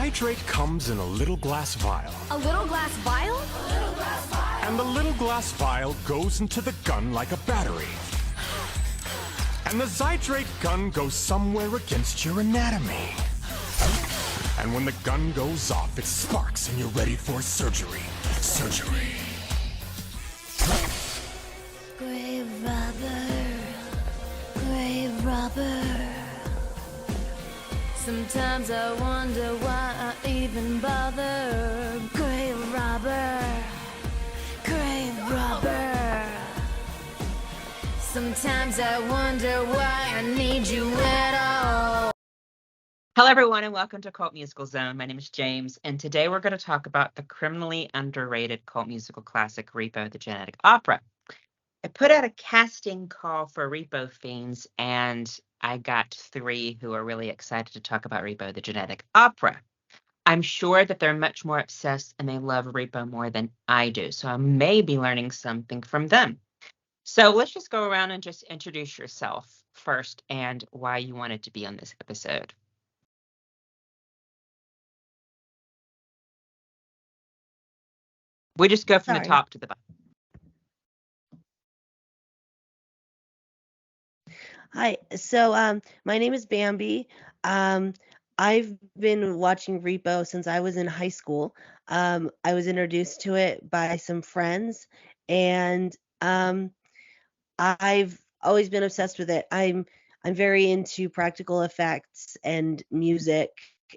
Hydrate comes in a little glass vial. A little glass vial? And the little glass vial goes into the gun like a battery. And the Zydrate gun goes somewhere against your anatomy. And when the gun goes off, it sparks and you're ready for surgery. Surgery. Grave robber. Grave robber. Sometimes I wonder why I even bother. Grave robber. Grave robber. Sometimes I wonder why I need you at all. Hello, everyone, and welcome to Cult Musical Zone. My name is James, and today we're going to talk about the criminally underrated cult musical classic, Repo, the Genetic Opera. I put out a casting call for Repo fiends, and I got 3 who are really excited to talk about Repo, the Genetic Opera. I'm sure that they're much more obsessed and they love Repo more than I do, so I may be learning something from them. So let's just go around and just introduce yourself first and why you wanted to be on this episode. We just go from the top to the bottom. Hi, so my name is Bambi. I've been watching Repo since I was in high school. I was introduced to it by some friends, and I've always been obsessed with it. I'm very into practical effects and music,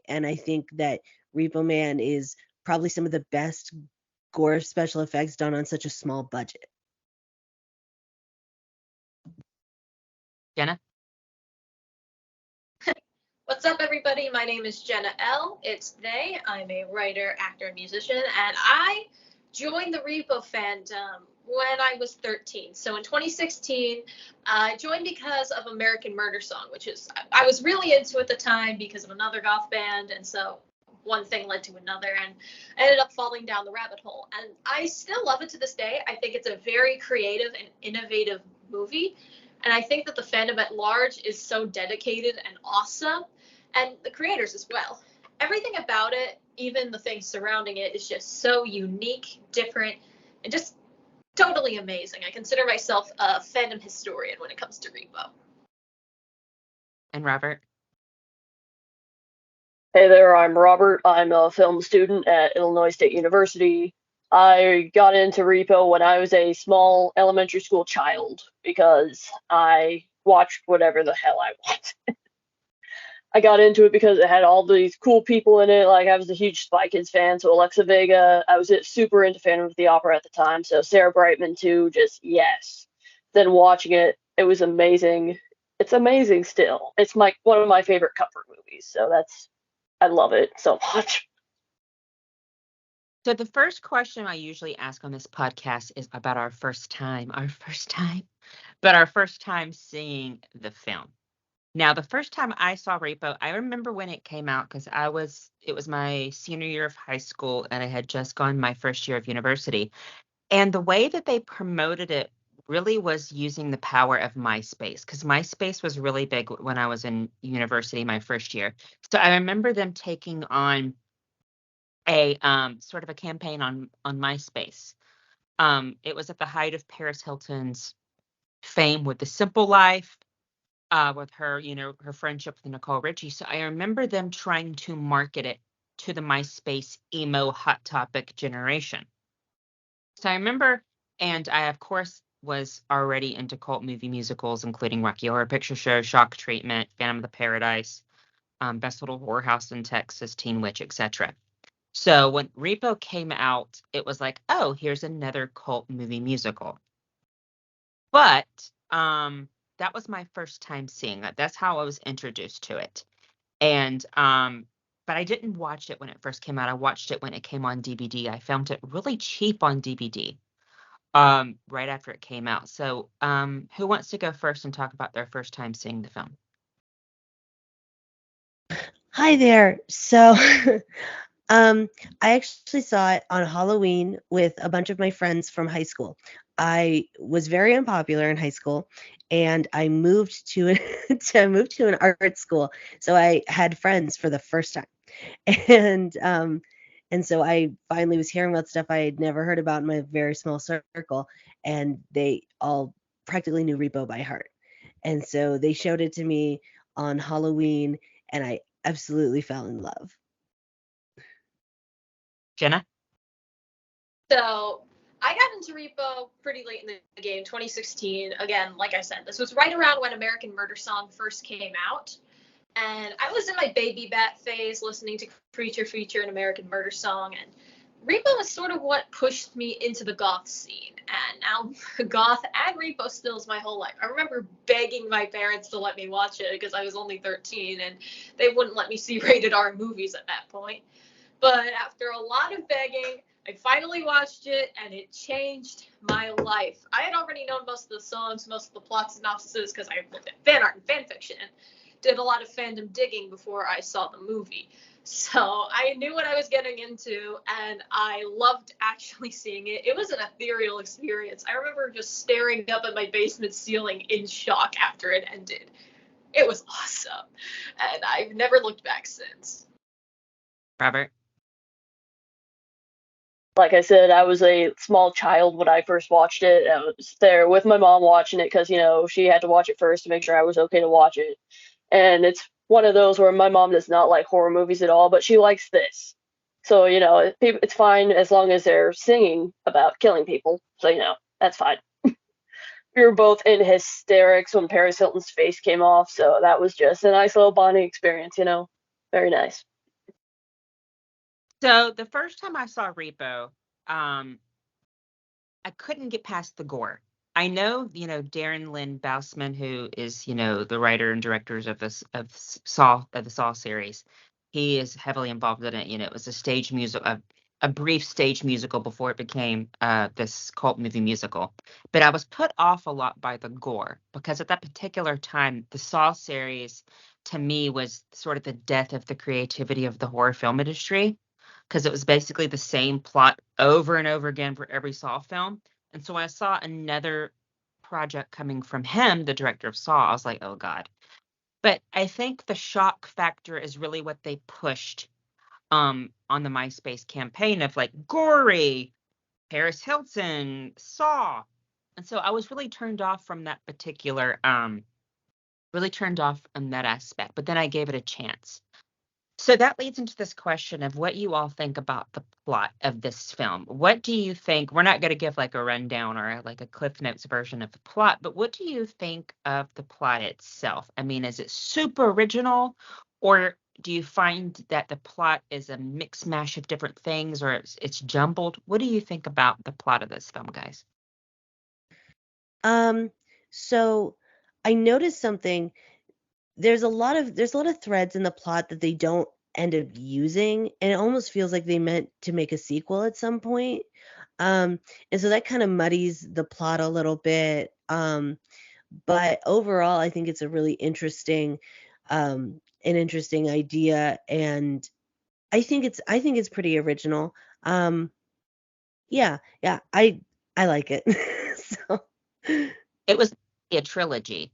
and I think that Repo Man is probably some of the best gore special effects done on such a small budget. Jenna? What's up, everybody? My name is Jenna L. It's they. I'm a writer, actor, and musician, and I joined the Repo fandom when I was 13. So in 2016, I joined because of American Murder Song, which is, I was really into at the time because of another goth band, and so one thing led to another, and I ended up falling down the rabbit hole. And I still love it to this day. I think it's a very creative and innovative movie, and I think that the fandom at large is so dedicated and awesome, and the creators as well. Everything about it, even the things surrounding it, is just so unique, different, and just totally amazing. I consider myself a fandom historian when it comes to Repo. And Robert? Hey there, I'm Robert. I'm a film student at Illinois State University. I got into Repo when I was a small elementary school child because I watched whatever the hell I wanted. I got into it because it had all these cool people in it. Like, I was a huge Spy Kids fan, so Alexa Vega. I was super into Phantom of the Opera at the time, so Sarah Brightman too, just yes. Then watching it, it was amazing. It's amazing still. It's one of my favorite comfort movies, so I love it so much. So the first question I usually ask on this podcast is about our first time seeing the film. Now, the first time I saw Repo, I remember when it came out because it was my senior year of high school and I had just gone my first year of university. And the way that they promoted it really was using the power of MySpace, because MySpace was really big when I was in university my first year. So I remember them taking on a sort of a campaign on MySpace. It was at the height of Paris Hilton's fame with The Simple Life, with her, her friendship with Nicole Richie. So I remember them trying to market it to the MySpace emo hot topic generation. So I remember, and I, of course, was already into cult movie musicals, including Rocky Horror Picture Show, Shock Treatment, Phantom of the Paradise, Best Little Whorehouse in Texas, Teen Witch, etc. So when Repo came out, it was like, oh, here's another cult movie musical. But that was my first time seeing it. That's how I was introduced to it. And but I didn't watch it when it first came out. I watched it when it came on DVD. I found it really cheap on DVD right after it came out. So who wants to go first and talk about their first time seeing the film? Hi there. So I actually saw it on Halloween with a bunch of my friends from high school. I was very unpopular in high school, and I moved to an art school, so I had friends for the first time. And and so I finally was hearing about stuff I had never heard about in my very small circle, and they all practically knew Repo by heart. And so they showed it to me on Halloween, and I absolutely fell in love. Jenna? So I got into Repo pretty late in the game, 2016. Again, like I said, this was right around when American Murder Song first came out. And I was in my baby bat phase listening to Creature Feature and American Murder Song. And Repo was sort of what pushed me into the goth scene. And now goth and Repo stills my whole life. I remember begging my parents to let me watch it because I was only 13 and they wouldn't let me see rated R movies at that point. But after a lot of begging, I finally watched it, and it changed my life. I had already known most of the songs, most of the plot synopses, because I looked at fan art and fan fiction, and did a lot of fandom digging before I saw the movie. So I knew what I was getting into, and I loved actually seeing it. It was an ethereal experience. I remember just staring up at my basement ceiling in shock after it ended. It was awesome, and I've never looked back since. Robert? Like I said, I was a small child when I first watched it. I was there with my mom watching it because, she had to watch it first to make sure I was okay to watch it. And it's one of those where my mom does not like horror movies at all, but she likes this. So, it's fine as long as they're singing about killing people. So, that's fine. We were both in hysterics when Paris Hilton's face came off, so that was just a nice little bonding experience, Very nice. So the first time I saw Repo, I couldn't get past the gore. I know, Darren Lynn Bousman, who is, the writer and directors of the Saw series. He is heavily involved in it. It was a stage musical, a brief stage musical before it became this cult movie musical. But I was put off a lot by the gore because at that particular time, the Saw series to me was sort of the death of the creativity of the horror film industry, because it was basically the same plot over and over again for every Saw film. And so when I saw another project coming from him, the director of Saw, I was like, oh God. But I think the shock factor is really what they pushed on the MySpace campaign of like gory, Paris Hilton, Saw. And so I was really turned off from that particular, really turned off on that aspect. But then I gave it a chance. So that leads into this question of what you all think about the plot of this film. What do you think? We're not going to give like a rundown or like a Cliff Notes version of the plot, but what do you think of the plot itself? I mean, is it super original, or do you find that the plot is a mix mash of different things, or it's jumbled? What do you think about the plot of this film, guys? So I noticed something. There's a lot of threads in the plot that they don't end up using, and it almost feels like they meant to make a sequel at some point. And so that kind of muddies the plot a little bit. But overall, I think it's a really interesting, an interesting idea, and I think it's pretty original. Yeah, yeah, I like it. So, It was a trilogy.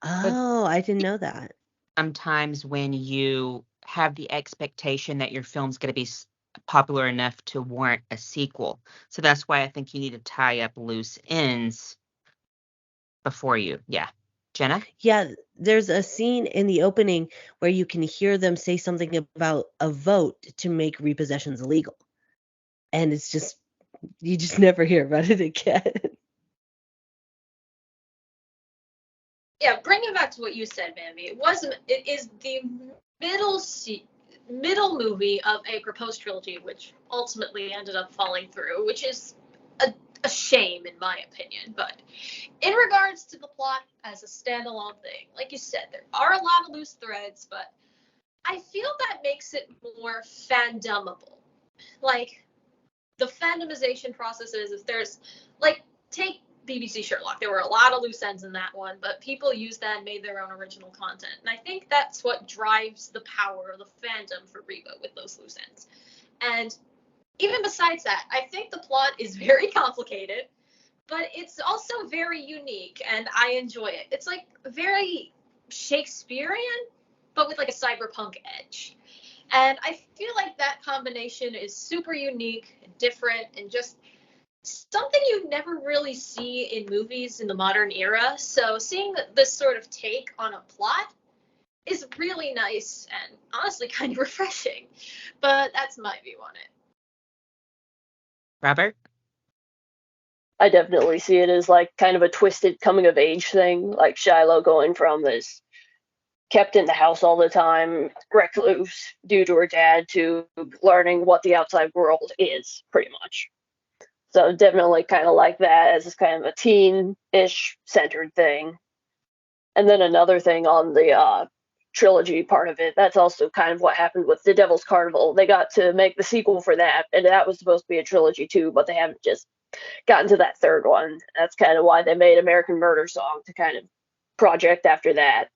But oh, I didn't know that. sometimes when you have the expectation that your film's going to be popular enough to warrant a sequel. So that's why I think you need to tie up loose ends before you. Yeah. Jenna? Yeah, there's a scene in the opening where you can hear them say something about a vote to make repossessions illegal. And it's just, you just never hear about it again. Yeah, bringing back to what you said, Bambi, it is the middle movie of a proposed trilogy, which ultimately ended up falling through, which is a shame in my opinion. But in regards to the plot as a standalone thing, like you said, there are a lot of loose threads, but I feel that makes it more fandomable. Like, the fandomization process is if there's, like, take BBC Sherlock. There were a lot of loose ends in that one, but people used that and made their own original content. And I think that's what drives the power of the fandom for Repo with those loose ends. And even besides that, I think the plot is very complicated, but it's also very unique, and I enjoy it. It's like very Shakespearean, but with like a cyberpunk edge. And I feel like that combination is super unique and different and just something you never really see in movies in the modern era. So seeing this sort of take on a plot is really nice and honestly kind of refreshing. But that's my view on it. Robert? I definitely see it as like kind of a twisted coming of age thing, like Shiloh going from this kept in the house all the time, recluse due to her dad, to learning what the outside world is, pretty much. So definitely kind of like that as kind of a teen-ish centered thing. And then another thing on the trilogy part of it, that's also kind of what happened with The Devil's Carnival. They got to make the sequel for that, and that was supposed to be a trilogy too, but they haven't just gotten to that third one. That's kind of why they made American Murder Song to kind of project after that.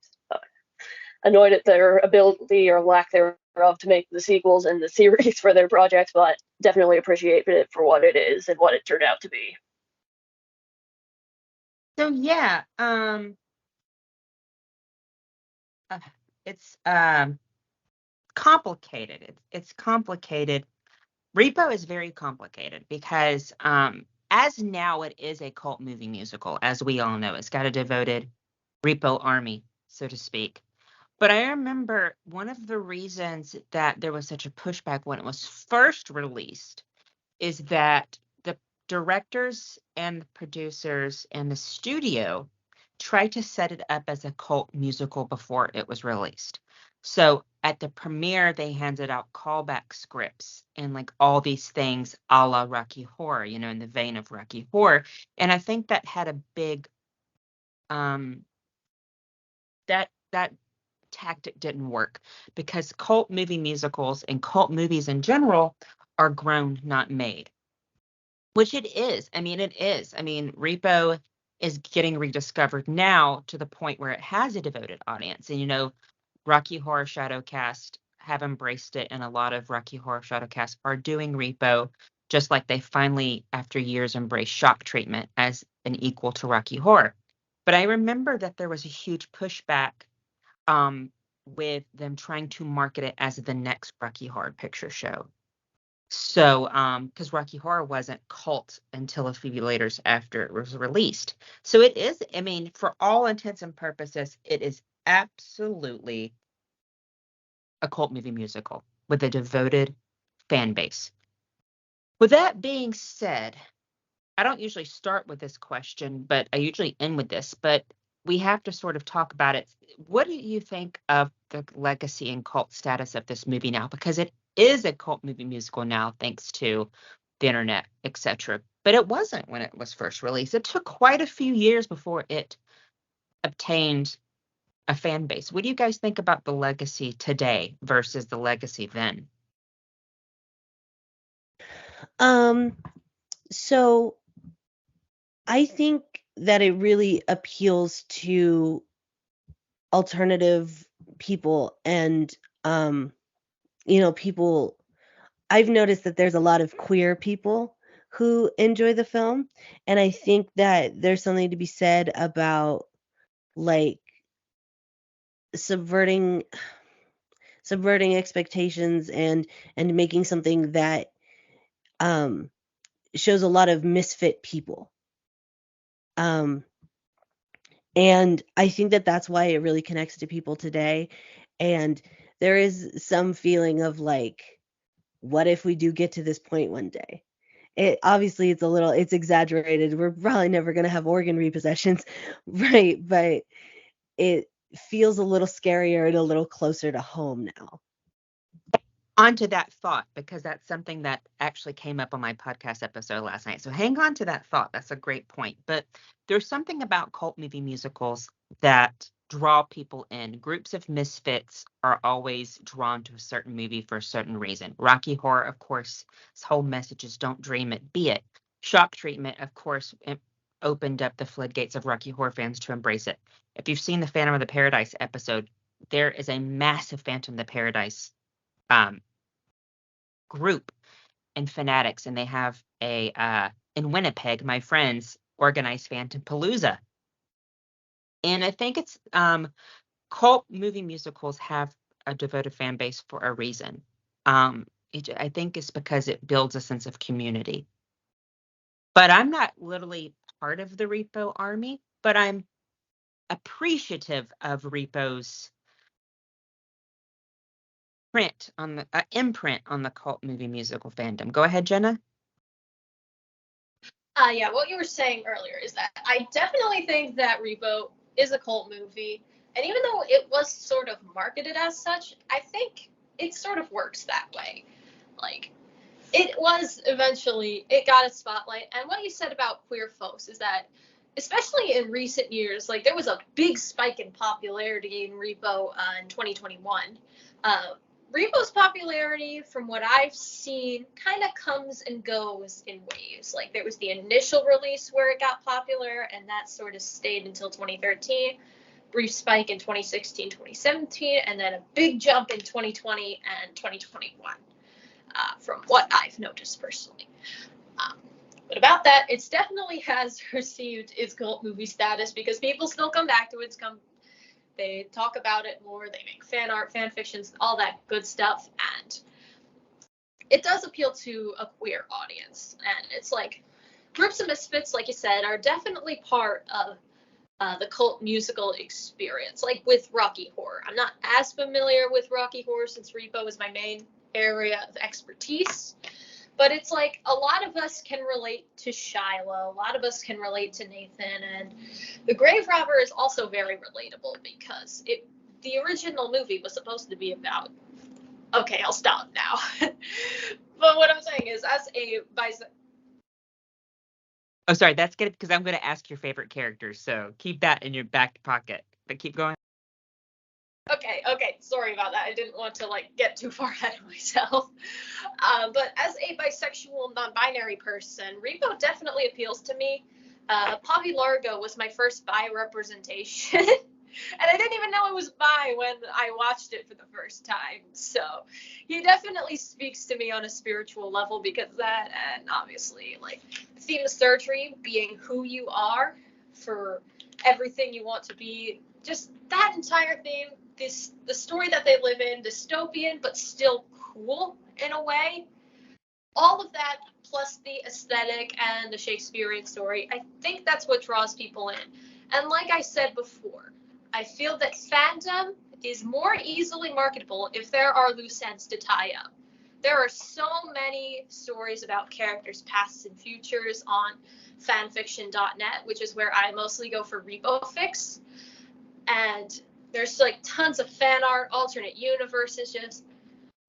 Annoyed at their ability or lack thereof to make the sequels and the series for their projects, but definitely appreciate it for what it is and what it turned out to be. So yeah, it's complicated. It's complicated. Repo is very complicated because as now it is a cult movie musical, as we all know. It's got a devoted Repo army, so to speak. But I remember one of the reasons that there was such a pushback when it was first released is that the directors and the producers and the studio tried to set it up as a cult musical before it was released. So at the premiere, they handed out callback scripts and like all these things a la Rocky Horror, you know, in the vein of Rocky Horror. And I think that had a big that tactic didn't work because cult movie musicals and cult movies in general are grown, not made. Which it is. I mean, it is. I mean, Repo is getting rediscovered now to the point where it has a devoted audience. And, you know, Rocky Horror Shadowcast have embraced it, and a lot of Rocky Horror Shadowcast are doing Repo, just like they finally, after years, embraced Shock Treatment as an equal to Rocky Horror. But I remember that there was a huge pushback with them trying to market it as the next Rocky Horror Picture Show. So, because Rocky Horror wasn't cult until a few years after it was released. So it is, I mean, for all intents and purposes, it is absolutely a cult movie musical with a devoted fan base. With that being said, I don't usually start with this question, but I usually end with this, but we have to sort of talk about it. What do you think of the legacy and cult status of this movie now? Because it is a cult movie musical now, thanks to the internet, etc. But it wasn't when it was first released. It took quite a few years before it obtained a fan base. What do you guys think about the legacy today versus the legacy then? So I think that it really appeals to alternative people and people. I've noticed that there's a lot of queer people who enjoy the film, and I think that there's something to be said about like subverting expectations and making something that shows a lot of misfit people. And I think that that's why it really connects to people today. And there is some feeling of like, what if we do get to this point one day? It obviously it's exaggerated. We're probably never going to have organ repossessions, right? But it feels a little scarier and a little closer to home now. Onto that thought, because that's something that actually came up on my podcast episode last night. So hang on to that thought. That's a great point. But there's something about cult movie musicals that draw people in. Groups of misfits are always drawn to a certain movie for a certain reason. Rocky Horror, of course, its whole message is don't dream it, be it. Shock Treatment, of course, it opened up the floodgates of Rocky Horror fans to embrace it. If you've seen the Phantom of the Paradise episode, there is a massive Phantom of the Paradise group and fanatics, and they have a in Winnipeg, my friends organized Phantom Palooza. And I think it's cult movie musicals have a devoted fan base for a reason. I think it's because it builds a sense of community. But I'm not literally part of the Repo army, but I'm appreciative of Repo's imprint on the cult movie musical fandom. Go ahead, Jenna. Yeah, what you were saying earlier is that I definitely think that Repo is a cult movie. And even though it was sort of marketed as such, I think it sort of works that way. Like, it was eventually, it got a spotlight. And what you said about queer folks is that, especially in recent years, like, there was a big spike in popularity in Repo in 2021. Repo's popularity, from what I've seen, kind of comes and goes in waves. Like, there was the initial release where it got popular, and that sort of stayed until 2013. Brief spike in 2016, 2017, and then a big jump in 2020 and 2021, from what I've noticed personally. But about that, it definitely has received its cult movie status because people still come back to it. They talk about it more, they make fan art, fan fictions, all that good stuff, and it does appeal to a queer audience. And it's like, groups of misfits, like you said, are definitely part of the cult musical experience, like with Rocky Horror. I'm not as familiar with Rocky Horror since Repo is my main area of expertise, but it's like a lot of us can relate to Shiloh, a lot of us can relate to Nathan, and The Grave Robber is also very relatable because the original movie was supposed to be about, okay, I'll stop now. But what I'm saying is, as a Oh, sorry, that's good because I'm going to ask your favorite characters, so keep that in your back pocket. But keep going. Okay, sorry about that. I didn't want to get too far ahead of myself. But as a bisexual, non-binary person, Repo definitely appeals to me. Poppy Largo was my first bi representation, and I didn't even know it was bi when I watched it for the first time. So he definitely speaks to me on a spiritual level because of that, and obviously, the theme of surgery being who you are for everything you want to be, just that entire theme. The story that they live in, dystopian but still cool in a way. All of that, plus the aesthetic and the Shakespearean story, I think that's what draws people in. And like I said before, I feel that fandom is more easily marketable if there are loose ends to tie up. There are so many stories about characters' pasts and futures on fanfiction.net, which is where I mostly go for Repo fix. And there's tons of fan art, alternate universes.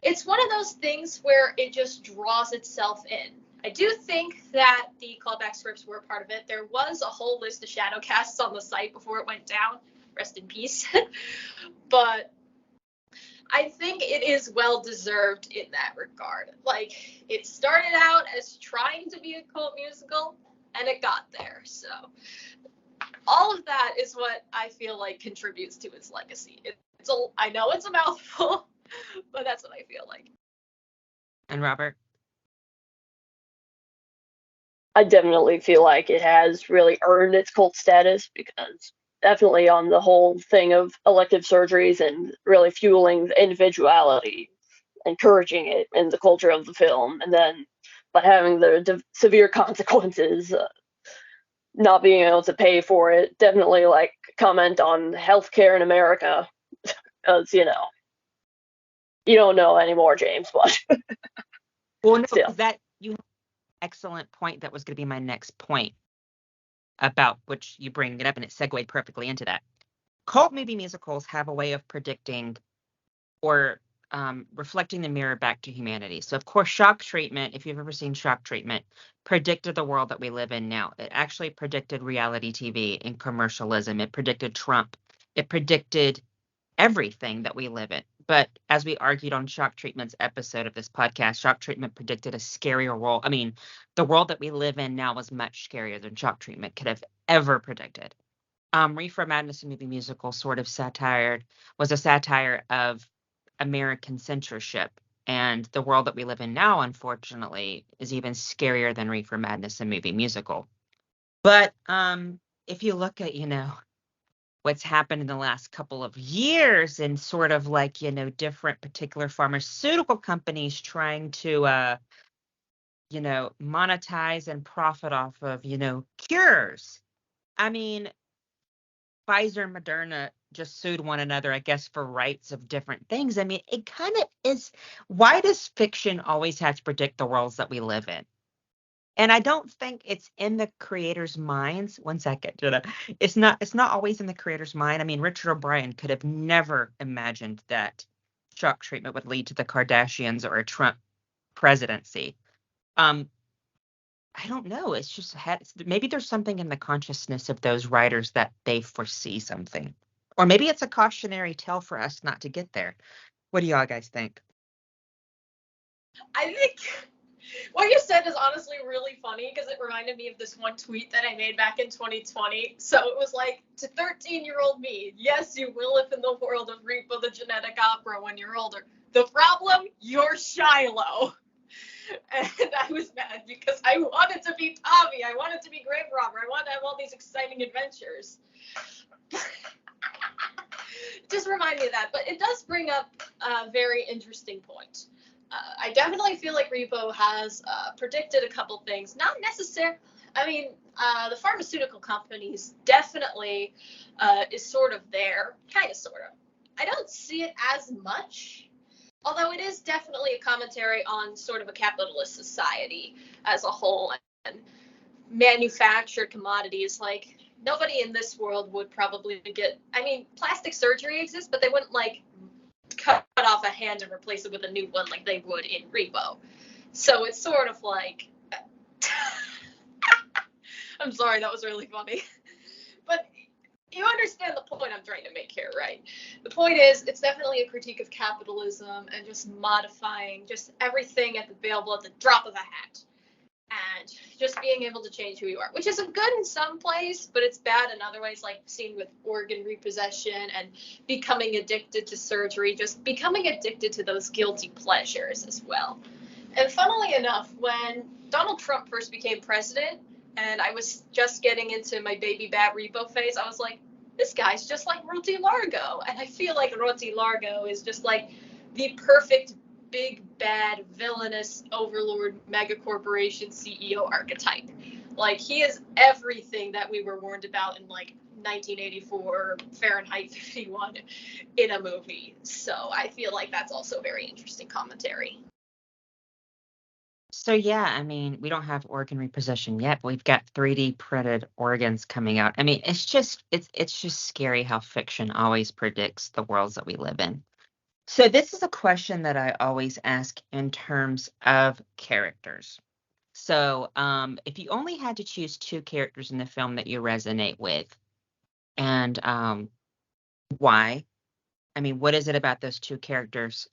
It's one of those things where it just draws itself in. I do think that the callback scripts were a part of it. There was a whole list of shadow casts on the site before it went down. Rest in peace. But I think it is well deserved in that regard. It started out as trying to be a cult musical, and it got there. So all of that is what I feel contributes to its legacy. I know it's a mouthful, but that's what I feel like. And Robert? I definitely feel like it has really earned its cult status because definitely on the whole thing of elective surgeries and really fueling the individuality, encouraging it in the culture of the film, and then but having the severe consequences, not being able to pay for it, definitely comment on healthcare in America, because you don't know anymore, James, but Well, no, still. that you have an excellent point. That was going to be my next point about which you bring it up, and it segued perfectly into that. Cult movie musicals have a way of predicting or reflecting the mirror back to humanity. So, of course, Shock Treatment, if you've ever seen Shock Treatment, predicted the world that we live in now. It actually predicted reality TV and commercialism. It predicted Trump. It predicted everything that we live in. But as we argued on Shock Treatment's episode of this podcast, Shock Treatment predicted a scarier world. I mean, the world that we live in now is much scarier than Shock Treatment could have ever predicted. Reefer Madness, the movie musical, sort of was a satire of American censorship. And the world that we live in now, unfortunately, is even scarier than Reefer Madness, the movie musical. But if you look at, what's happened in the last couple of years and sort of like, different particular pharmaceutical companies trying to, monetize and profit off of, cures. I mean, Pfizer and Moderna just sued one another, I guess, for rights of different things. I mean, it kind of is. Why does fiction always have to predict the worlds that we live in? And I don't think it's in the creator's minds. One second, Jenna. It's not always in the creator's mind. I mean, Richard O'Brien could have never imagined that shock treatment would lead to the Kardashians or a Trump presidency. Um, I don't know. It's just maybe there's something in the consciousness of those writers that they foresee something. Or maybe it's a cautionary tale for us not to get there. What do y'all guys think? I think what you said is honestly really funny because it reminded me of this one tweet that I made back in 2020. So it was like, to 13-year-old me, yes, you will live in the world of Repo the Genetic Opera when you're older. The problem, you're Shiloh. And I was mad because I wanted to be Tavi. I wanted to be Grave Robber. I wanted to have all these exciting adventures. Just remind me of that. But it does bring up a very interesting point. I definitely feel like Repo has predicted a couple things. Not necessarily. I mean, the pharmaceutical companies definitely is sort of there. Kind of, sort of. I don't see it as much. Although it is definitely a commentary on sort of a capitalist society as a whole, and manufactured commodities. Like, nobody in this world would probably get, I mean, plastic surgery exists, but they wouldn't like cut off a hand and replace it with a new one like they would in Repo. So it's sort of like, I'm sorry, that was really funny. But you understand the point I'm trying to make here, right? The point is, it's definitely a critique of capitalism and just modifying just everything available at the drop of a hat. And just being able to change who you are, which is good in some places, but it's bad in other ways, like seen with organ repossession and becoming addicted to surgery, just becoming addicted to those guilty pleasures as well. And funnily enough, when Donald Trump first became president, and I was just getting into my baby bat Repo phase, I was like, this guy's just like Roti Largo. And I feel like Roti Largo is just like the perfect big bad villainous overlord mega corporation CEO archetype. Like, he is everything that we were warned about in like 1984 Fahrenheit 51 in a movie. So I feel like that's also very interesting commentary. So yeah, I mean, we don't have organ repossession yet, but we've got 3D printed organs coming out. I mean, it's just scary how fiction always predicts the worlds that we live in. So this is a question that I always ask in terms of characters. So if you only had to choose 2 characters in the film that you resonate with, and why? I mean, what is it about those 2 characters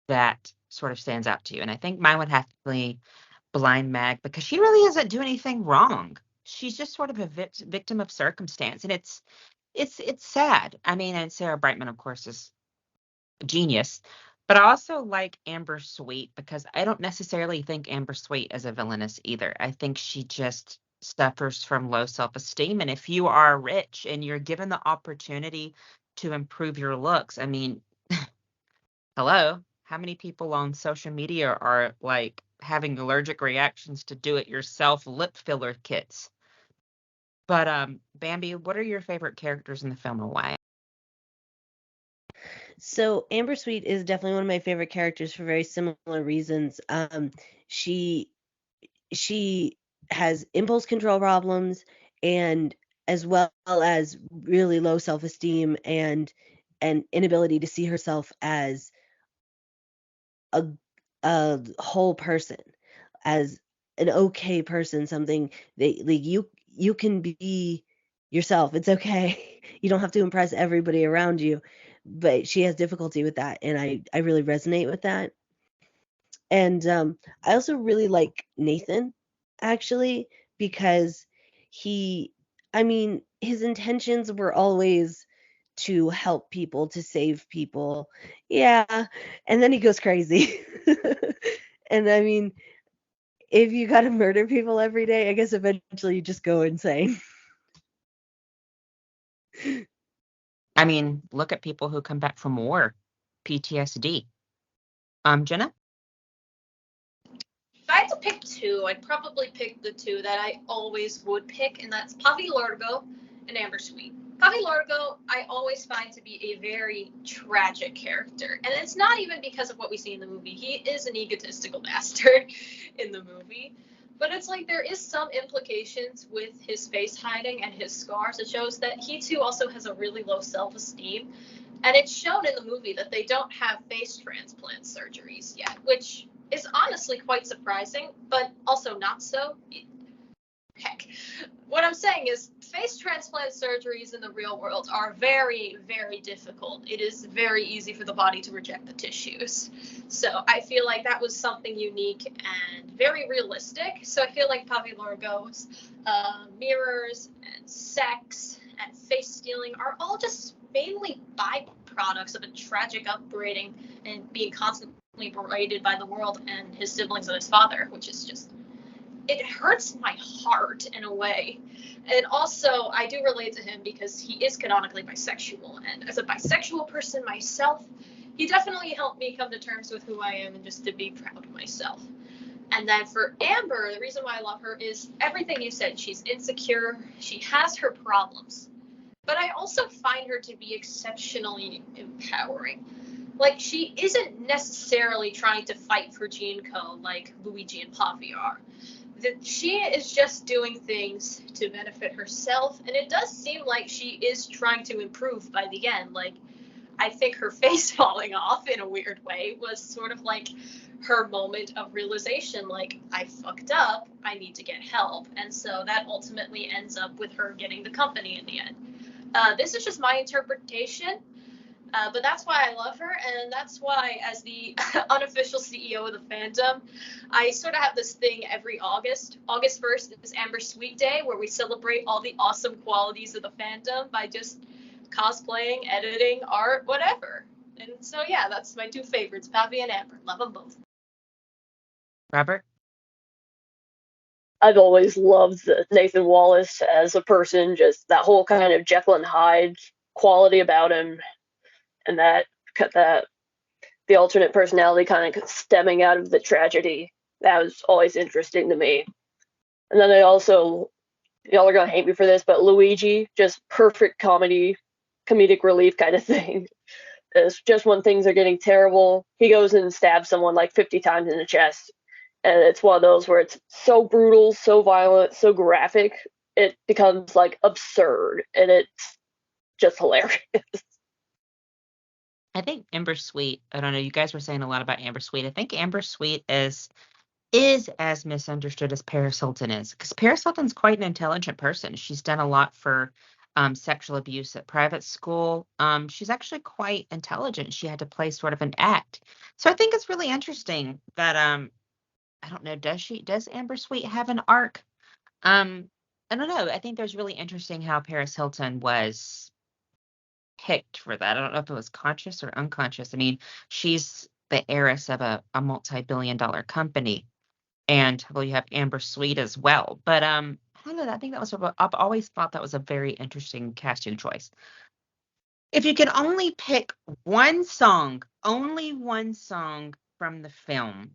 that sort of stands out to you? And I think mine would have to be Blind Mag, because she really doesn't do anything wrong. She's just sort of a victim of circumstance, and it's sad. I mean, and Sarah Brightman, of course, is a genius, but I also like Amber Sweet because I don't necessarily think Amber Sweet is a villainess either. I think she just suffers from low self-esteem, and if you are rich and you're given the opportunity to improve your looks, I mean, hello, how many people on social media are like having allergic reactions to do-it-yourself lip filler kits? But Bambi, what are your favorite characters in the film and why? So Amber Sweet is definitely one of my favorite characters for very similar reasons. She has impulse control problems, and as well as really low self-esteem and an inability to see herself as a whole person, as an okay person, something that like you can be yourself. It's okay. You don't have to impress everybody around you. But she has difficulty with that, and I really resonate with that. And I also really like Nathan, actually, because he, I mean, his intentions were always to help people, to save people. Yeah. And then he goes crazy. And I mean, if you got to murder people every day, I guess eventually you just go insane. I mean, look at people who come back from war, PTSD. Jenna? If I had to pick two, I'd probably pick the two that I always would pick, and that's Pavi Largo and Amber Sweet. Pavi Largo, I always find to be a very tragic character, and it's not even because of what we see in the movie. He is an egotistical bastard in the movie, but it's like there is some implications with his face hiding and his scars. It shows that he too also has a really low self-esteem, and it's shown in the movie that they don't have face transplant surgeries yet, which is honestly quite surprising, but also not so. Heck, what I'm saying is face transplant surgeries in the real world are very, very difficult. It is very easy for the body to reject the tissues. So I feel like that was something unique and very realistic. So I feel like Pavi Largo's mirrors and sex and face stealing are all just mainly byproducts of a tragic upbringing and being constantly berated by the world and his siblings and his father, which is just, it hurts my heart in a way. And also, I do relate to him because he is canonically bisexual. And as a bisexual person myself, he definitely helped me come to terms with who I am and just to be proud of myself. And then for Amber, the reason why I love her is everything you said. She's insecure, she has her problems. But I also find her to be exceptionally empowering. Like, she isn't necessarily trying to fight for GeneCo like Luigi and Pavi are. That she is just doing things to benefit herself, and it does seem like she is trying to improve by the end. Like, I think her face falling off in a weird way was sort of like her moment of realization, like, I fucked up, I need to get help. And so that ultimately ends up with her getting the company in the end. This is just my interpretation. But that's why I love her, and that's why, as the unofficial CEO of the fandom, I sort of have this thing every August. August 1st is Amber Sweet Day, where we celebrate all the awesome qualities of the fandom by just cosplaying, editing, art, whatever. And so, yeah, that's my two favorites, Pavi and Amber. Love them both. Robert? I've always loved Nathan Wallace as a person, just that whole kind of Jekyll and Hyde quality about him, and that the alternate personality kind of stemming out of the tragedy. That was always interesting to me. And then I also, y'all are gonna hate me for this, but Luigi, just perfect comedic relief kind of thing. It's just when things are getting terrible, he goes and stabs someone like 50 times in the chest. And it's one of those where it's so brutal, so violent, so graphic, it becomes like absurd, and it's just hilarious. I think Amber Sweet, I don't know, you guys were saying a lot about Amber Sweet. I think Amber Sweet is as misunderstood as Paris Hilton is, because Paris Hilton's quite an intelligent person. She's done a lot for sexual abuse at private school. She's actually quite intelligent. She had to play sort of an act. So I think it's really interesting that I don't know, does Amber Sweet have an arc? I don't know. I think there's really interesting how Paris Hilton was picked for that. I don't know if it was conscious or unconscious. I mean, she's the heiress of a multi-billion-dollar company, and well, you have Amber Sweet as well. But I don't know. I think that was I've always thought that was a very interesting casting choice. If you can only pick only one song from the film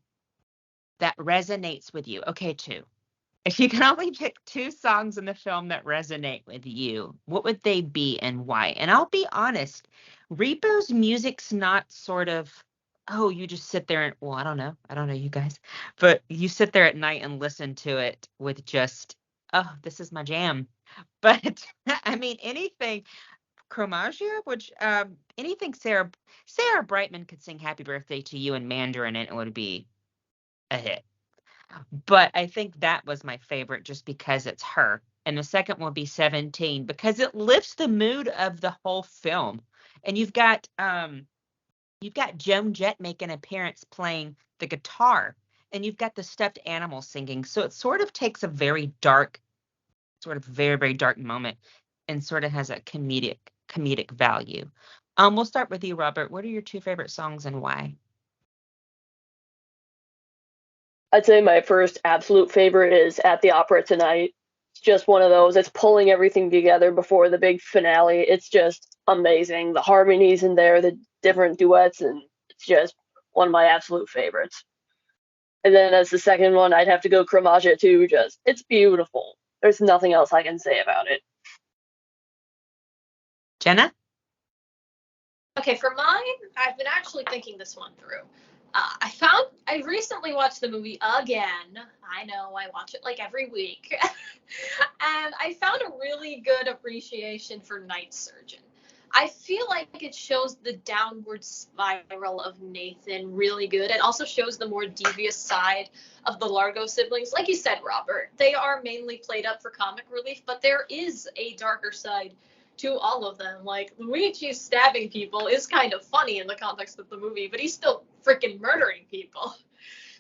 that resonates with you. Okay, two. If you can only pick two songs in the film that resonate with you, what would they be and why? And I'll be honest, Repo's music's not sort of, oh, you just sit there and, well, I don't know you guys, but you sit there at night and listen to it with just, oh, this is my jam. But I mean, anything, Chromagia, which anything Sarah Brightman could sing Happy Birthday to You in Mandarin and it would be a hit. But I think that was my favorite just because it's her. And the second will be 17 because it lifts the mood of the whole film. And you've got Joan Jett making an appearance playing the guitar, and you've got the stuffed animal singing. So it sort of takes a very dark, sort of very, very dark moment and sort of has a comedic value. We'll start with you, Robert. What are your two favorite songs and why? I'd say my first absolute favorite is At the Opera Tonight. It's just one of those. It's pulling everything together before the big finale. It's just amazing. The harmonies in there, the different duets, and it's just one of my absolute favorites. And then as the second one, I'd have to go Chromagia too. Just it's beautiful. There's nothing else I can say about it. Jenna? Okay, for mine, I've been actually thinking this one through. I recently watched the movie again. I know, I watch it like every week. And I found a really good appreciation for Night Surgeon. I feel like it shows the downward spiral of Nathan really good. It also shows the more devious side of the Largo siblings. Like you said, Robert, they are mainly played up for comic relief, but there is a darker side to all of them. Like, Luigi stabbing people is kind of funny in the context of the movie, but he's still freaking murdering people.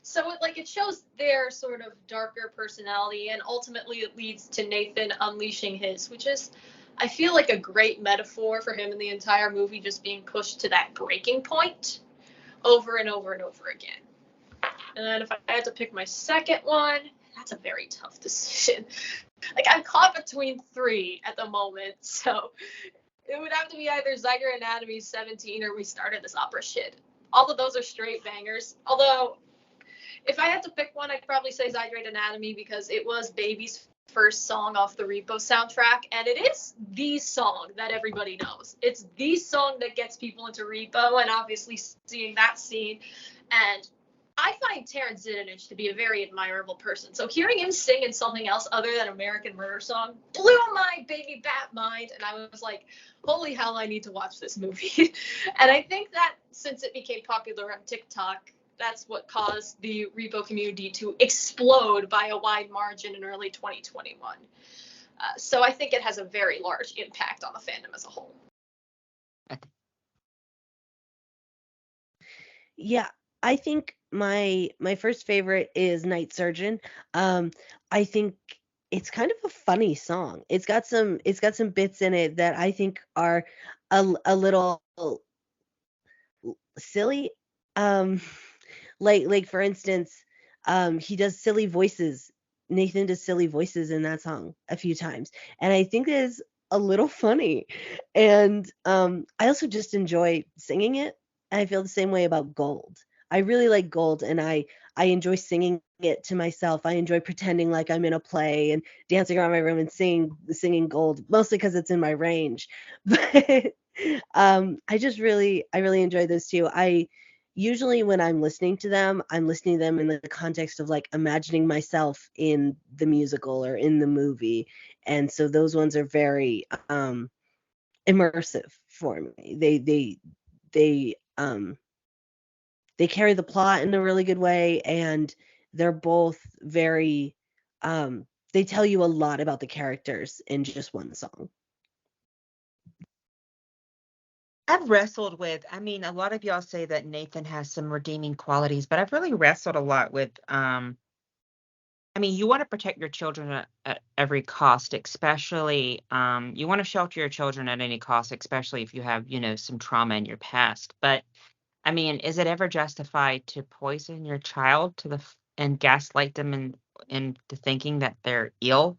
So it shows their sort of darker personality, and ultimately it leads to Nathan unleashing his, which is, I feel like, a great metaphor for him in the entire movie, just being pushed to that breaking point over and over and over again. And then if I had to pick my second one, that's a very tough decision. Like, I'm caught between 3 at the moment, so it would have to be either Zyger Anatomy 17 or We Started This Opera Shit. All of those are straight bangers. Although, if I had to pick one, I'd probably say Zydrate Anatomy, because it was Baby's first song off the Repo soundtrack, and it is the song that everybody knows. It's the song that gets people into Repo, and obviously seeing that scene. And I find Terrence Zinanich to be a very admirable person. So hearing him sing in something else other than American Murder Song blew my baby bat mind, and I was like, holy hell, I need to watch this movie. And I think that since it became popular on TikTok, that's what caused the Repo community to explode by a wide margin in early 2021. So I think it has a very large impact on the fandom as a whole. Yeah, I think my first favorite is Night Surgeon. I think it's kind of a funny song. It's got some bits in it that I think are a little silly. Like for instance, he does silly voices. Nathan does silly voices in that song a few times, and I think it is a little funny. And I also just enjoy singing it. I feel the same way about Gold. I really like Gold, and I enjoy singing it to myself. I enjoy pretending like I'm in a play and dancing around my room and singing Gold, mostly because it's in my range. But I really enjoy those two. I usually when I'm listening to them, I'm listening to them in the context of like imagining myself in the musical or in the movie. And so those ones are very immersive for me. They carry the plot in a really good way, and they're both very they tell you a lot about the characters in just one song. I've wrestled with, I mean, a lot of y'all say that Nathan has some redeeming qualities, but I've really wrestled a lot with, I mean, you want to protect your children at every cost, especially, you want to shelter your children at any cost, especially if you have, some trauma in your past. But I mean, is it ever justified to poison your child and gaslight them into thinking that they're ill?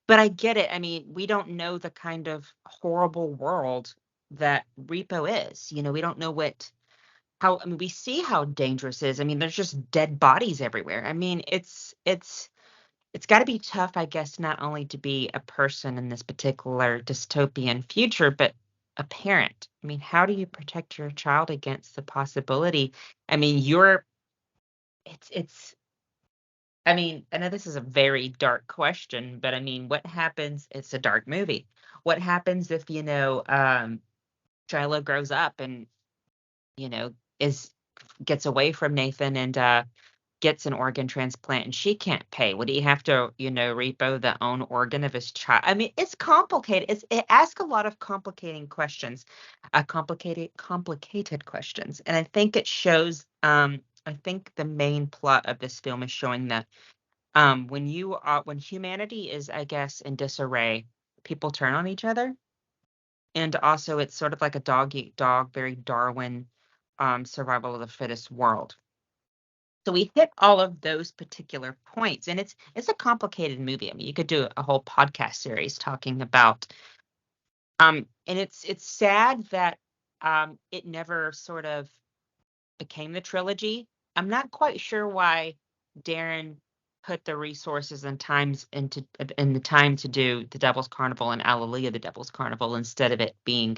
But I get it. I mean, we don't know the kind of horrible world that Repo is. We don't know I mean, we see how dangerous it is. I mean, there's just dead bodies everywhere. I mean, it's got to be tough, I guess, not only to be a person in this particular dystopian future, but a parent. I mean, how do you protect your child against the possibility? I mean, it's I mean, I know this is a very dark question, but I mean, what happens? It's a dark movie. What happens if, Shiloh grows up and, you know, is gets away from Nathan and gets an organ transplant and she can't pay? Would he have to, repo the own organ of his child? I mean, it's complicated. It asks a lot of complicating questions, complicated questions. And I think it shows, I think the main plot of this film is showing that when humanity is, I guess, in disarray, people turn on each other. And also it's sort of like a dog eat dog, very Darwin, survival of the fittest world. So we hit all of those particular points, and it's a complicated movie. I mean, you could do a whole podcast series talking about And it's sad that it never sort of became the trilogy. I'm not quite sure why Darren put the resources and times into and the time to do the Devil's Carnival and Alleluia the Devil's Carnival instead of it being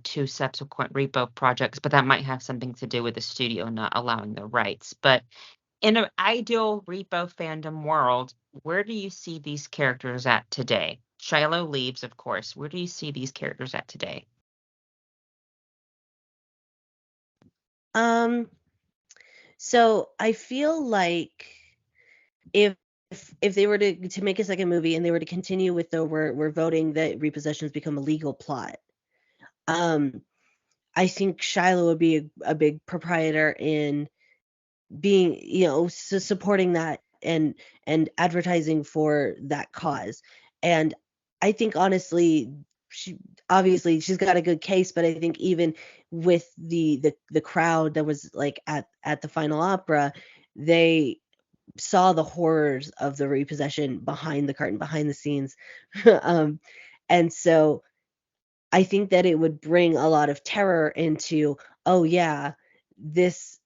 two subsequent Repo projects, but that might have something to do with the studio not allowing the rights. But in an ideal Repo fandom world, where do you see these characters at today? Shiloh leaves, of course. Where do you see these characters at today? So I feel like if if they were to make a second movie and they were to continue with the we're voting that repossessions become a legal plot, I think Shiloh would be a big proprietor in being, supporting that and advertising for that cause. And I think honestly, obviously she's got a good case, but I think even with the crowd that was like at the final opera, they saw the horrors of the repossession behind the curtain, behind the scenes. um, and so I think that it would bring a lot of terror into, oh yeah, this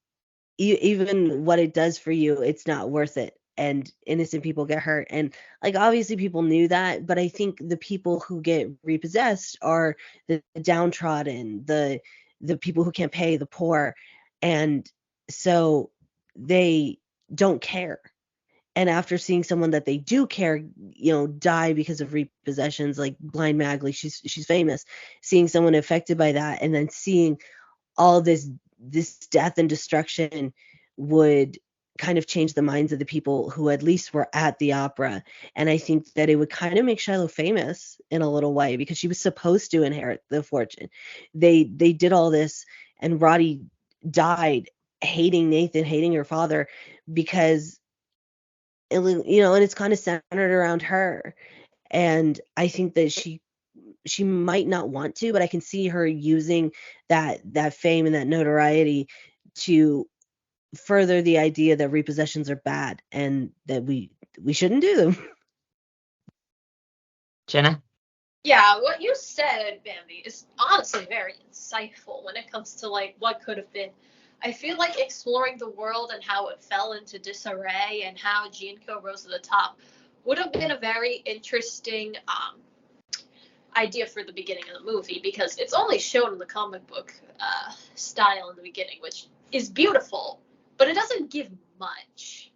even what it does for you, it's not worth it. And innocent people get hurt. And like obviously people knew that, but I think the people who get repossessed are the downtrodden, the people who can't pay, the poor. And so they don't care. And after seeing someone that they do care, die because of repossessions, like Blind Magley, she's famous. Seeing someone affected by that, and then seeing all this death and destruction would kind of change the minds of the people who at least were at the opera. And I think that it would kind of make Shiloh famous in a little way because she was supposed to inherit the fortune. They did all this, and Roddy died hating Nathan, hating her father, because and it's kind of centered around her. And I think that she might not want to, but I can see her using that fame and that notoriety to further the idea that repossessions are bad and that we shouldn't do them. Jenna? Yeah, what you said, Bambi, is honestly very insightful when it comes to like what could have been. I feel like exploring the world and how it fell into disarray and how Jinko rose to the top would have been a very interesting idea for the beginning of the movie, because it's only shown in the comic book style in the beginning, which is beautiful, but it doesn't give much.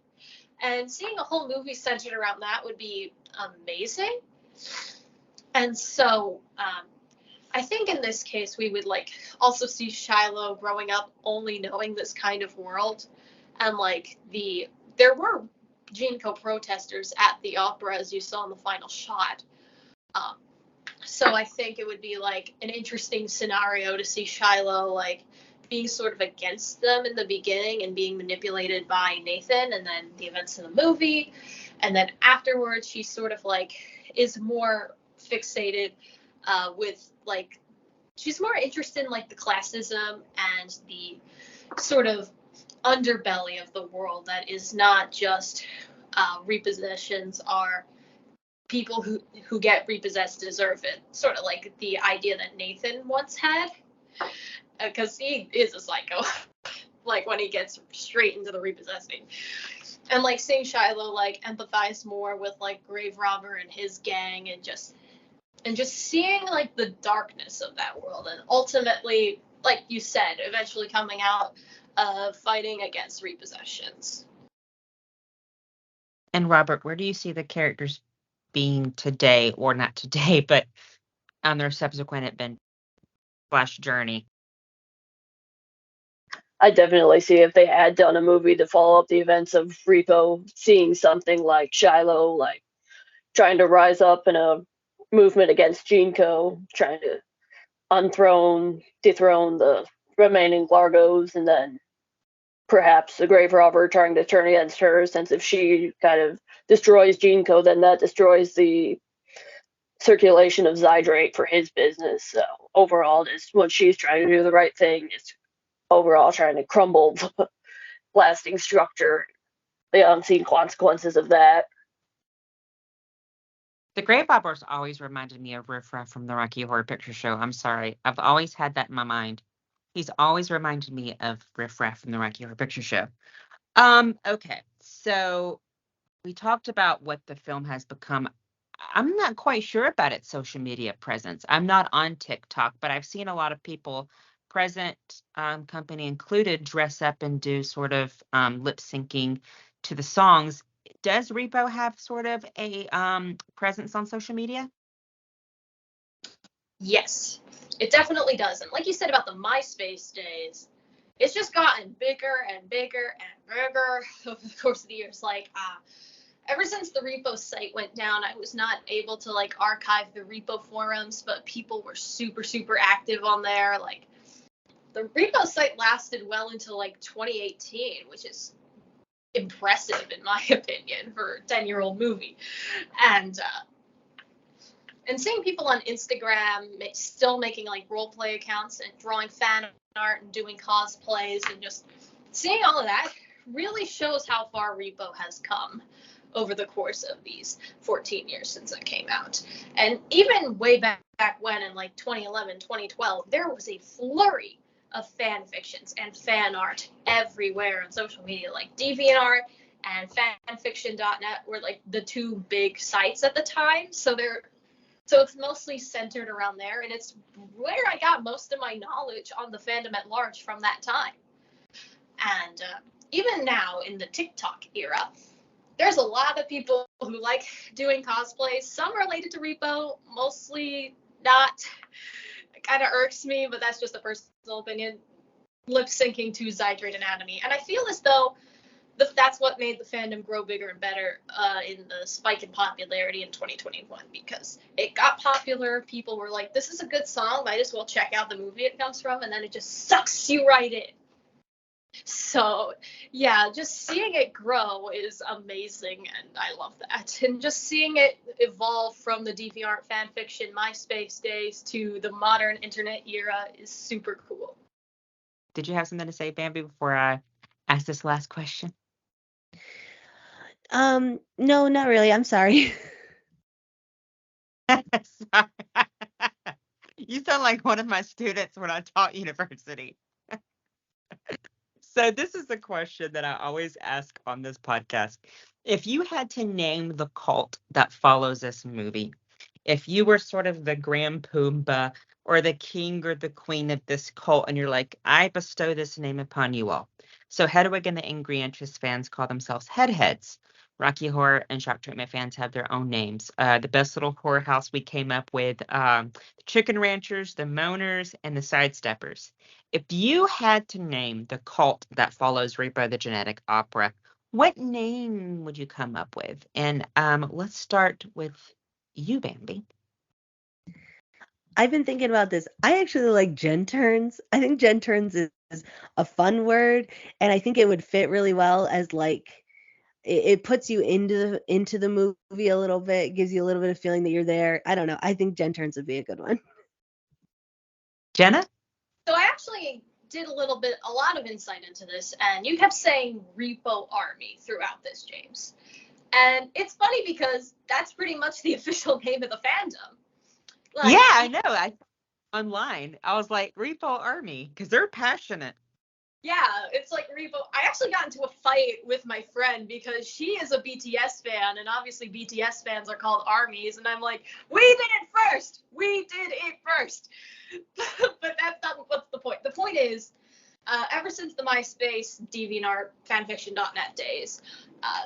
And seeing a whole movie centered around that would be amazing. And so I think in this case we would like also see Shiloh growing up only knowing this kind of world, and like there were Jinko protesters at the opera, as you saw in the final shot. So I think it would be like an interesting scenario to see Shiloh like being sort of against them in the beginning and being manipulated by Nathan, and then the events in the movie, and then afterwards she sort of like is more fixated with like she's more interested in like the classism and the sort of underbelly of the world that is not just repossessions are people who get repossessed deserve it, sort of like the idea that Nathan once had, because he is a psycho like when he gets straight into the repossessing. And like seeing Shiloh like empathize more with like Grave Robber and his gang, and just seeing like the darkness of that world, and ultimately, like you said, eventually coming out of fighting against repossessions. And Robert, where do you see the characters being today, or not today, but on their subsequent adventure / journey? I definitely see if they had done a movie to follow up the events of Repo, seeing something like Shiloh, like trying to rise up in a movement against Jinko, trying to dethrone the remaining Largos, and then perhaps the Grave Robber trying to turn against her, since if she kind of destroys Jinko, then that destroys the circulation of Zydrate for his business. So overall, just when she's trying to do the right thing, it's overall trying to crumble the lasting structure, the unseen consequences of that. The Great Bobbers always reminded me of Riff Raff from the Rocky Horror Picture Show. I'm sorry. I've always had that in my mind. He's always reminded me of Riff Raff from the Rocky Horror Picture Show. Okay. So we talked about what the film has become. I'm not quite sure about its social media presence. I'm not on TikTok, but I've seen a lot of people, present company included, dress up and do sort of lip syncing to the songs. Does Repo have sort of a presence on social media? Yes, it definitely does. And like you said about the MySpace days, it's just gotten bigger and bigger and bigger over the course of the years. Like, ever since the Repo site went down, I was not able to like archive the Repo forums, but people were super, super active on there. Like, the Repo site lasted well into like 2018, which is impressive in my opinion for a 10-year-old movie. And seeing people on Instagram still making like role play accounts and drawing fan art and doing cosplays, and just seeing all of that really shows how far Repo has come over the course of these 14 years since it came out. And even way back when, in like 2011, 2012, there was a flurry of fan fictions and fan art everywhere on social media. Like DeviantArt and fanfiction.net were like the two big sites at the time. So it's mostly centered around there, and it's where I got most of my knowledge on the fandom at large from that time. And even now in the TikTok era, there's a lot of people who like doing cosplays, some related to Repo, mostly not. It kind of irks me, but that's just a personal opinion. Lip syncing to Zydrate Anatomy. And I feel as though that's what made the fandom grow bigger and better in the spike in popularity in 2021, because it got popular. People were like, this is a good song, might as well check out the movie it comes from, and then it just sucks you right in. So yeah, just seeing it grow is amazing, and I love that. And just seeing it evolve from the DeviantArt fanfiction MySpace days to the modern internet era is super cool. Did you have something to say, Bambi, before I ask this last question? No, not really. I'm sorry. Sorry. You sound like one of my students when I taught university. So this is the question that I always ask on this podcast. If you had to name the cult that follows this movie, if you were sort of the Grand Pumbaa or the king or the queen of this cult, and you're like, I bestow this name upon you all. So Hedwig and the Angry Inches fans call themselves Headheads. Rocky Horror and Shock Treatment fans have their own names. The best little horror house we came up with, the Chicken Ranchers, the Moaners, and the Sidesteppers. If you had to name the cult that follows Repo the Genetic Opera, what name would you come up with? And let's start with you, Bambi. I've been thinking about this. I actually like Gen Turns. I think Gen Turns is a fun word, and I think it would fit really well as like it puts you into the movie a little bit, gives you a little bit of feeling that you're there. I don't know. I think Gen Turns would be a good one. Jenna? So I actually did a lot of insight into this, and you kept saying Repo Army throughout this, James. And it's funny because that's pretty much the official name of the fandom. Like, Yeah, I know. Online, I was like, Repo Army, because they're passionate. Yeah, it's like Repo. I actually got into a fight with my friend because she is a BTS fan, and obviously BTS fans are called armies, and I'm like, we did it first! We did it first! But that's not what's the point. The point is, ever since the MySpace, DeviantArt, fanfiction.net days,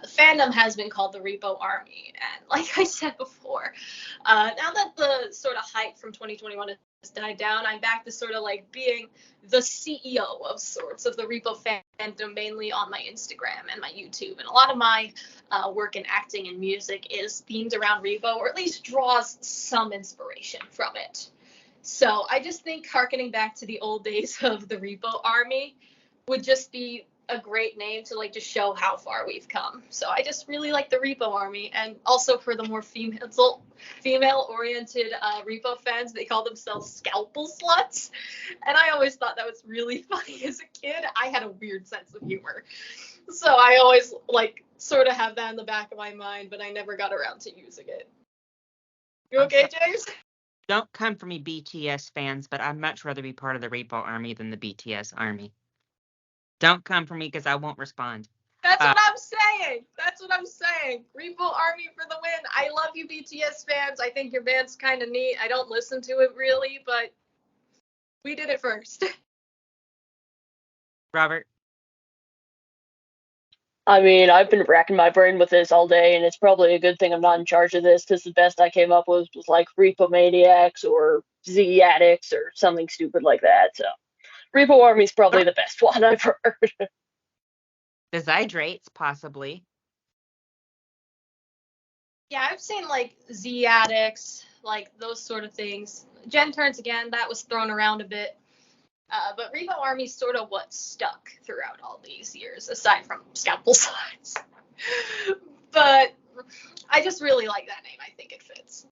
the fandom has been called the Repo Army. And like I said before, now that the sort of hype from 2021 has died down, I'm back to sort of like being the CEO of sorts of the Repo fandom, mainly on my Instagram and my YouTube. And a lot of my work in acting and music is themed around Repo, or at least draws some inspiration from it. So I just think harkening back to the old days of the Repo Army would just be a great name to like just show how far we've come. So I just really like the Repo Army, and also for the more female-oriented Repo fans, they call themselves Scalpel Sluts, and I always thought that was really funny as a kid. I had a weird sense of humor, so I always like sort of have that in the back of my mind, but I never got around to using it. You okay, James? Don't come for me, BTS fans, but I'd much rather be part of the Repo Army than the BTS Army. Don't come for me because I won't respond. That's what I'm saying. That's what I'm saying. Repo Army for the win. I love you, BTS fans. I think your band's kind of neat. I don't listen to it really, but we did it first. Robert? I mean, I've been racking my brain with this all day, and it's probably a good thing I'm not in charge of this, because the best I came up with was like Repo Maniacs or Z Addicts or something stupid like that. So Repo Army's probably the best one I've heard. The Zydrates, possibly. Yeah, I've seen like Z Addicts, like those sort of things. Gen Turns Again, that was thrown around a bit. But Repo Army's sort of what stuck throughout all these years, aside from Scalpel Sides. But I just really like that name. I think it fits.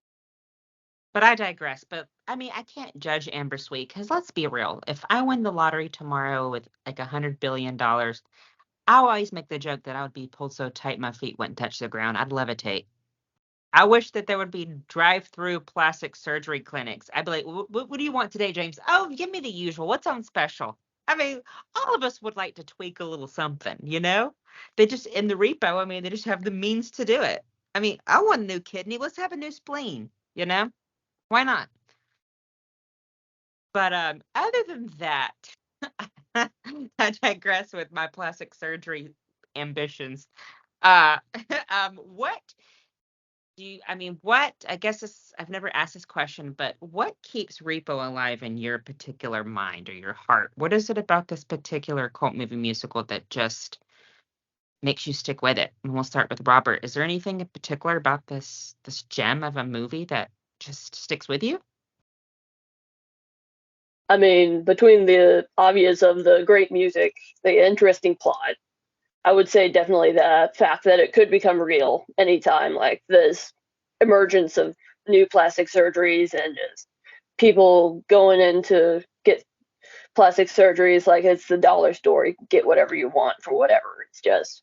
But I digress. But I mean, I can't judge Amber Sweet because let's be real. If I win the lottery tomorrow with like $100 billion, I always make the joke that I would be pulled so tight my feet wouldn't touch the ground. I'd levitate. I wish that there would be drive-through plastic surgery clinics. I'd be like, what do you want today, James? Oh, give me the usual. What's on special? I mean, all of us would like to tweak a little something, you know? They just, in the Repo, I mean, they just have the means to do it. I mean, I want a new kidney. Let's have a new spleen, you know? Why not? But other than that, I digress with my plastic surgery ambitions. What I guess I've never asked this question, but what keeps Repo alive in your particular mind or your heart? What is it about this particular cult movie musical that just makes you stick with it? And we'll start with Robert. Is there anything in particular about this gem of a movie that just sticks with you? I mean, between the obvious of the great music, the interesting plot, I would say definitely the fact that it could become real anytime, like this emergence of new plastic surgeries and just people going in to get plastic surgeries like it's the dollar store. You can get whatever you want for whatever. It's just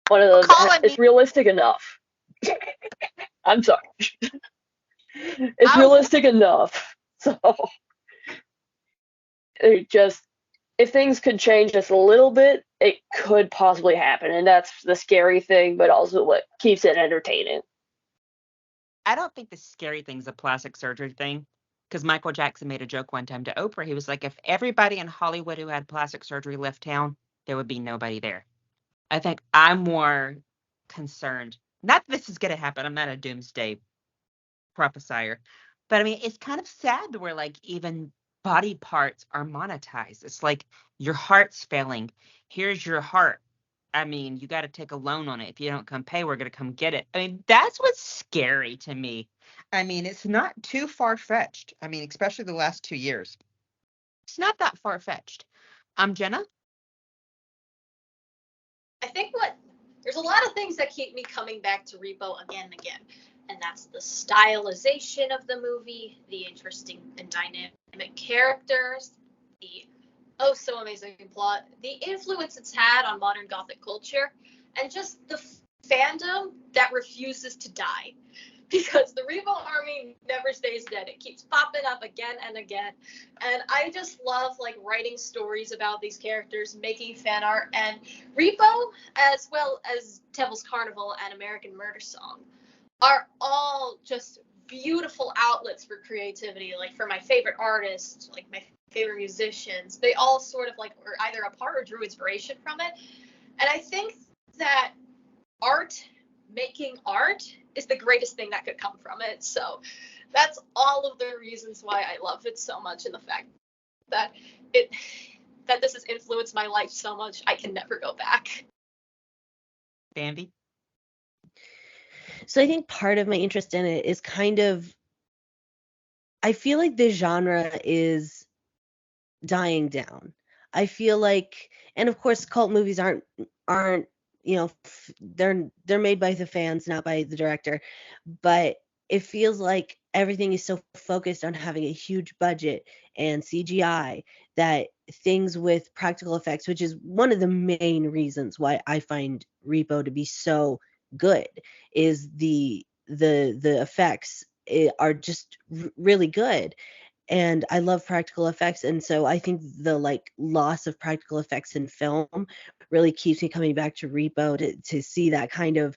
one of those. It's realistic enough. I'm sorry. It's realistic enough. So it just, if things could change just a little bit, it could possibly happen. And that's the scary thing, but also what keeps it entertaining. I don't think the scary thing's a plastic surgery thing. Because Michael Jackson made a joke one time to Oprah. He was like, if everybody in Hollywood who had plastic surgery left town, there would be nobody there. I think I'm more concerned. Not that this is going to happen. I'm not a doomsday prophesier. But I mean, it's kind of sad where like even body parts are monetized. It's like your heart's failing. Here's your heart. I mean, you got to take a loan on it. If you don't come pay, we're going to come get it. I mean, that's what's scary to me. I mean, it's not too far-fetched. I mean, especially the last 2 years. It's not that far-fetched. Jenna? I think there's a lot of things that keep me coming back to Repo again and again. And that's the stylization of the movie, the interesting and dynamic characters, the oh so amazing plot, the influence it's had on modern Gothic culture, and just the fandom that refuses to die. Because the Repo Army never stays dead. It keeps popping up again and again. And I just love like writing stories about these characters, making fan art, and Repo, as well as Devil's Carnival and American Murder Song, are all just beautiful outlets for creativity. Like for my favorite artists, like my favorite musicians, they all sort of like were either a part or drew inspiration from it. And I think that making art is the greatest thing that could come from it. So that's all of the reasons why I love it so much, and the fact that this has influenced my life so much, I can never go back. Bambi? So I think part of my interest in it is kind of, I feel like the genre is dying down. I feel like, and of course cult movies aren't they're made by the fans, not by the director, but it feels like everything is so focused on having a huge budget and CGI that things with practical effects, which is one of the main reasons why I find Repo to be so good, is the effects are just really good. And I love practical effects, and so I think the like loss of practical effects in film really keeps me coming back to Repo to see that kind of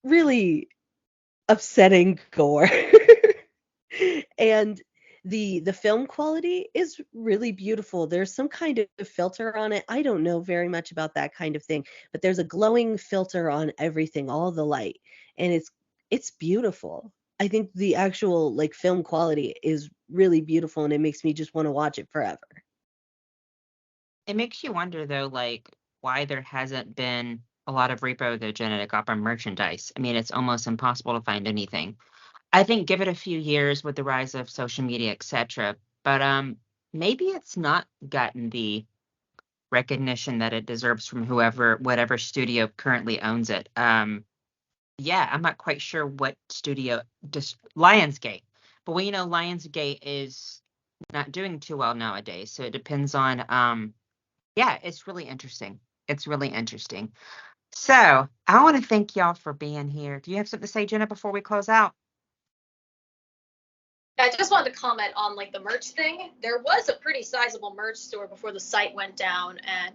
really upsetting gore. And the film quality is really beautiful. There's some kind of filter on it. I don't know very much about that kind of thing, but there's a glowing filter on everything, all the light, and it's beautiful. I think the actual like film quality is really beautiful and it makes me just want to watch it forever. It makes you wonder though, like why there hasn't been a lot of Repo the Genetic Opera merchandise. I mean, it's almost impossible to find anything. I think give it a few years with the rise of social media, etc. But maybe it's not gotten the recognition that it deserves from whatever studio currently owns it. Yeah, I'm not quite sure what studio, just Lionsgate. But we know Lionsgate is not doing too well nowadays, so it depends on. Yeah, it's really interesting. It's really interesting. So I want to thank y'all for being here. Do you have something to say, Jenna, before we close out? I just wanted to comment on like the merch thing. There was a pretty sizable merch store before the site went down, and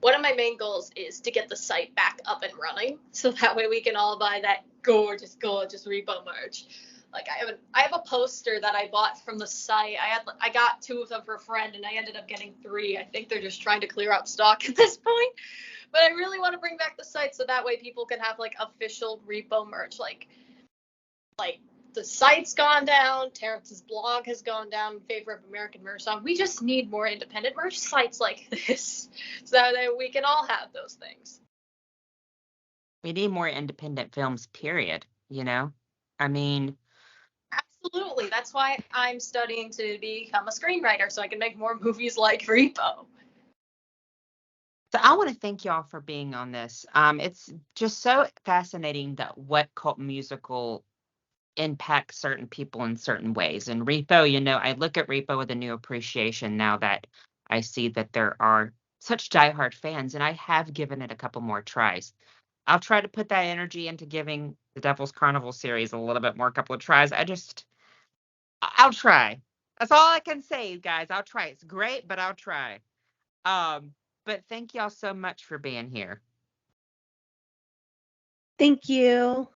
one of my main goals is to get the site back up and running, so that way we can all buy that gorgeous Repo merch. Like I have a poster that I bought from the site. I got 2 of them for a friend, and I ended up getting 3. I think they're just trying to clear out stock at this point. But I really want to bring back the site so that way people can have like official Repo merch. Like the site's gone down, Terrence's blog has gone down in favor of American merch song. We just need more independent merch sites like this so that we can all have those things. We need more independent films, period. I mean, Absolutely. That's why I'm studying to become a screenwriter so I can make more movies like Repo. so I want to thank y'all for being on this. It's just so fascinating that what cult musical impacts certain people in certain ways. And Repo, I look at Repo with a new appreciation now that I see that there are such diehard fans, and I have given it a couple more tries. I'll try to put that energy into giving the Devil's Carnival series a little bit more, couple of tries. I'll try. That's all I can say, guys. I'll try. It's great, but I'll try. But thank y'all so much for being here. Thank you.